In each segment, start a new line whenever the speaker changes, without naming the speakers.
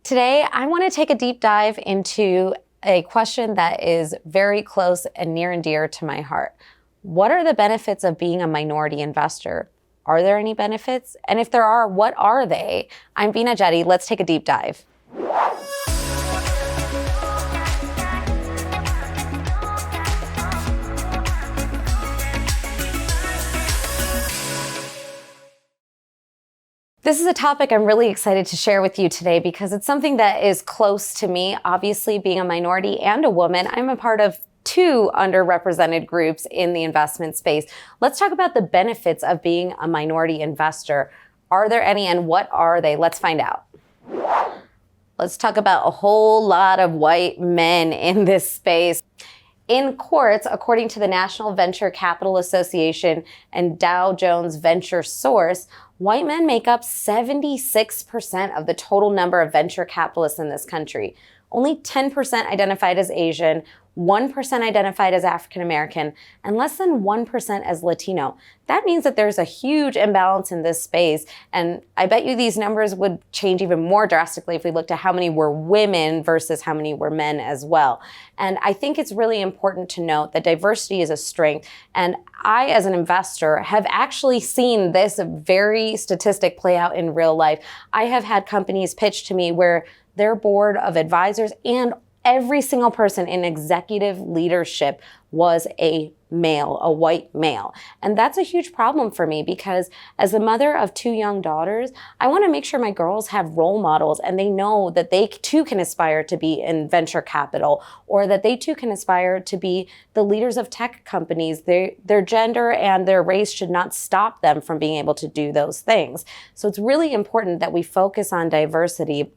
Today, I want to take a deep dive into a question that is very close and near and dear to my heart. What are the benefits of being a minority investor? Are there any benefits? And if there are, what are they? I'm Veena Jetti. Let's take a deep dive. This is a topic I'm really excited to share with you today because it's something that is close to me. Obviously, being a minority and a woman, I'm a part of two underrepresented groups in the investment space. Let's talk about the benefits of being a minority investor. Are there any, and what are they? Let's find out. Let's talk about a whole lot of white men in this space. In courts, according to the National Venture Capital Association and Dow Jones Venture Source, white men make up 76% of the total number of venture capitalists in this country. Only 10% identified as Asian, 1% identified as African American, and less than 1% as Latino. That means that there's a huge imbalance in this space, and I bet you these numbers would change even more drastically if we looked at how many were women versus how many were men as well. And I think it's really important to note that diversity is a strength, and I, as an investor, have actually seen this very statistic play out in real life. I have had companies pitch to me where their board of advisors and every single person in executive leadership was a male, a white male. And that's a huge problem for me because as a mother of two young daughters, I want to make sure my girls have role models and they know that they too can aspire to be in venture capital, or that they too can aspire to be the leaders of tech companies. Their gender and their race should not stop them from being able to do those things. So it's really important that we focus on diversity.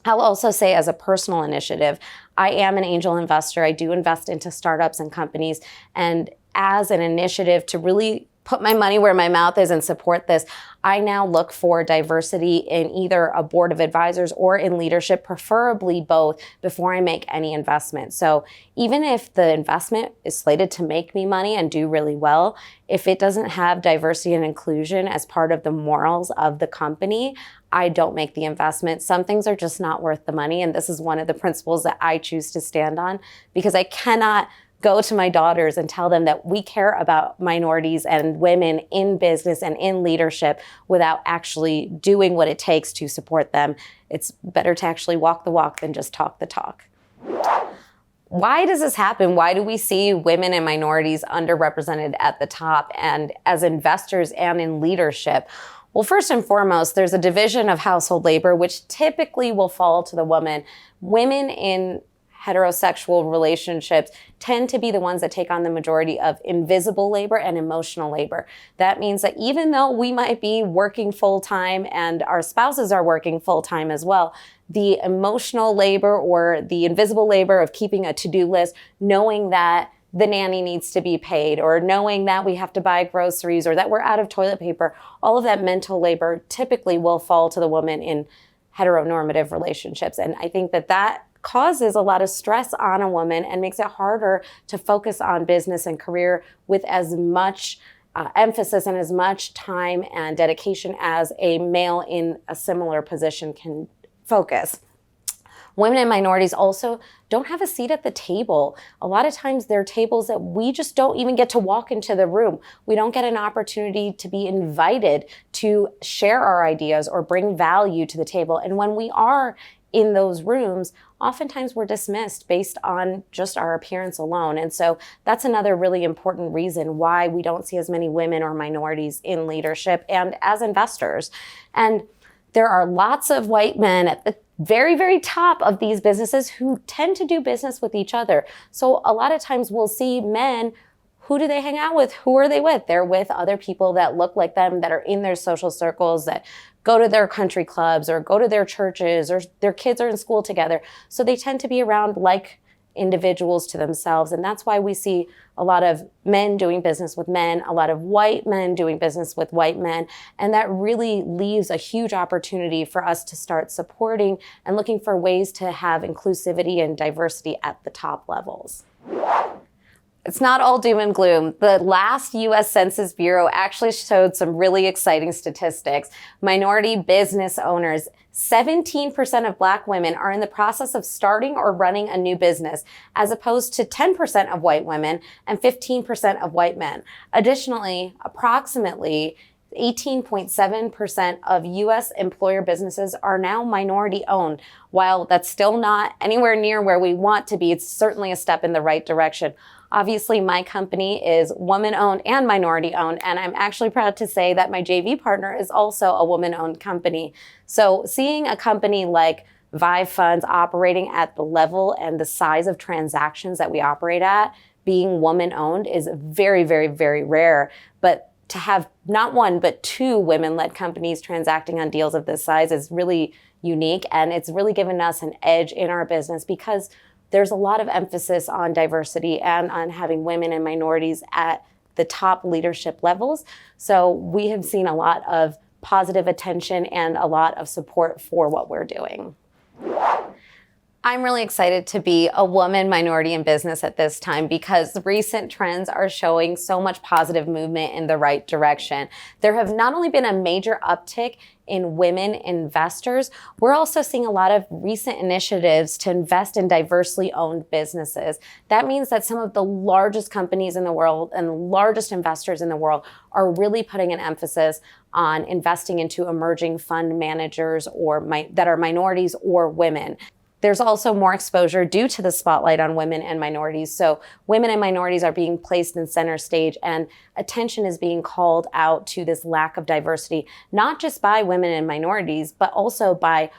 I'll also say, as a personal initiative, I am an angel investor. I do invest into startups and companies. And as an initiative to really put my money where my mouth is and support this, I now look for diversity in either a board of advisors or in leadership, preferably both, before I make any investment. So even if the investment is slated to make me money and do really well, if it doesn't have diversity and inclusion as part of the morals of the company, I don't make the investment. Some things are just not worth the money. And this is one of the principles that I choose to stand on, because I cannot go to my daughters and tell them that we care about minorities and women in business and in leadership without actually doing what it takes to support them. It's better to actually walk the walk than just talk the talk. Why does this happen? Why do we see women and minorities underrepresented at the top and as investors and in leadership? Well, first and foremost, there's a division of household labor, which typically will fall to the woman. Women in heterosexual relationships tend to be the ones that take on the majority of invisible labor and emotional labor. That means that even though we might be working full-time and our spouses are working full-time as well, the emotional labor or the invisible labor of keeping a to-do list, knowing that the nanny needs to be paid, or knowing that we have to buy groceries, or that we're out of toilet paper, all of that mental labor typically will fall to the woman in heteronormative relationships. And I think that causes a lot of stress on a woman and makes it harder to focus on business and career with as much emphasis and as much time and dedication as a male in a similar position can focus. Women and minorities also don't have a seat at the table. A lot of times there are tables that we just don't even get to walk into the room. We don't get an opportunity to be invited to share our ideas or bring value to the table. And when we are in those rooms, oftentimes we're dismissed based on just our appearance alone. And so that's another really important reason why we don't see as many women or minorities in leadership and as investors. And there are lots of white men at the very, very top of these businesses who tend to do business with each other. So a lot of times we'll see men. Who do they hang out with? Who are they with? They're with other people that look like them, that are in their social circles, that go to their country clubs or go to their churches, or their kids are in school together. So they tend to be around like individuals to themselves. And that's why we see a lot of men doing business with men, a lot of white men doing business with white men. And that really leaves a huge opportunity for us to start supporting and looking for ways to have inclusivity and diversity at the top levels. It's not all doom and gloom. The last U.S. Census Bureau actually showed some really exciting statistics. Minority business owners, 17% of Black women are in the process of starting or running a new business, as opposed to 10% of white women and 15% of white men. Additionally, approximately 18.7% of U.S. employer businesses are now minority owned. While that's still not anywhere near where we want to be, it's certainly a step in the right direction. Obviously, my company is woman-owned and minority-owned, and I'm actually proud to say that my JV partner is also a woman-owned company. So seeing a company like Vive Funds operating at the level and the size of transactions that we operate at, being woman-owned, is very, very, very rare. But to have not one, but two women-led companies transacting on deals of this size is really unique, and it's really given us an edge in our business because there's a lot of emphasis on diversity and on having women and minorities at the top leadership levels. So we have seen a lot of positive attention and a lot of support for what we're doing. I'm really excited to be a woman minority in business at this time because recent trends are showing so much positive movement in the right direction. There have not only been a major uptick in women investors, we're also seeing a lot of recent initiatives to invest in diversely owned businesses. That means that some of the largest companies in the world and the largest investors in the world are really putting an emphasis on investing into emerging fund managers or that are minorities or women. There's also more exposure due to the spotlight on women and minorities. So women and minorities are being placed in center stage, and attention is being called out to this lack of diversity, not just by women and minorities, but also by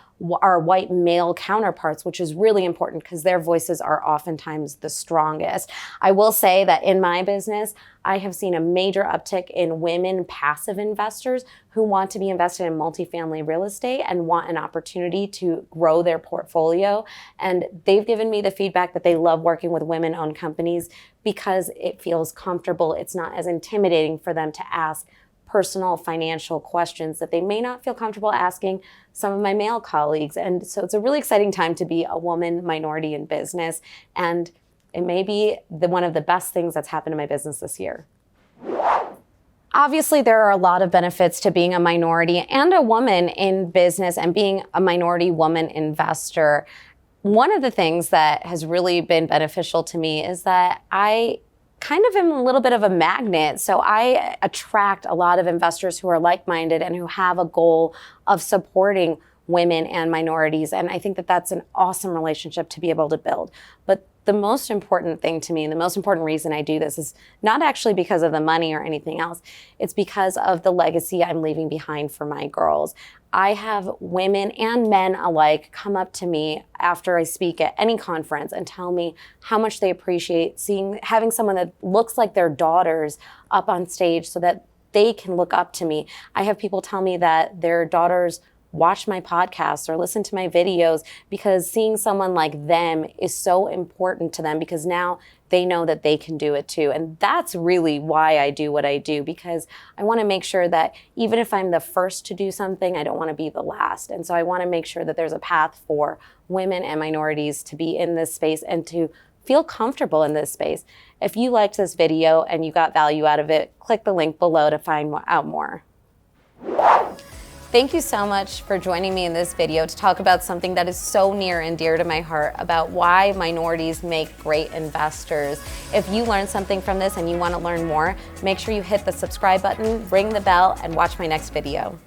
our white male counterparts, which is really important because their voices are oftentimes the strongest. I will say that in my business, I have seen a major uptick in women passive investors who want to be invested in multifamily real estate and want an opportunity to grow their portfolio. And they've given me the feedback that they love working with women-owned companies because it feels comfortable. It's not as intimidating for them to ask personal financial questions that they may not feel comfortable asking some of my male colleagues. And so it's a really exciting time to be a woman minority in business. And it may be one of the best things that's happened in my business this year. Obviously, there are a lot of benefits to being a minority and a woman in business and being a minority woman investor. One of the things that has really been beneficial to me is that I kind of am a little bit of a magnet. So I attract a lot of investors who are like-minded and who have a goal of supporting women and minorities. And I think that that's an awesome relationship to be able to build. But the most important thing to me and the most important reason I do this is not actually because of the money or anything else. It's because of the legacy I'm leaving behind for my girls. I have women and men alike come up to me after I speak at any conference and tell me how much they appreciate having someone that looks like their daughters up on stage so that they can look up to me. I have people tell me that their daughters watch my podcasts or listen to my videos because seeing someone like them is so important to them because now they know that they can do it too. And that's really why I do what I do, because I want to make sure that even if I'm the first to do something, I don't want to be the last. And so I want to make sure that there's a path for women and minorities to be in this space and to feel comfortable in this space. If you liked this video and you got value out of it, click the link below to find out more. Thank you so much for joining me in this video to talk about something that is so near and dear to my heart about why minorities make great investors. If you learned something from this and you want to learn more, make sure you hit the subscribe button, ring the bell, and watch my next video.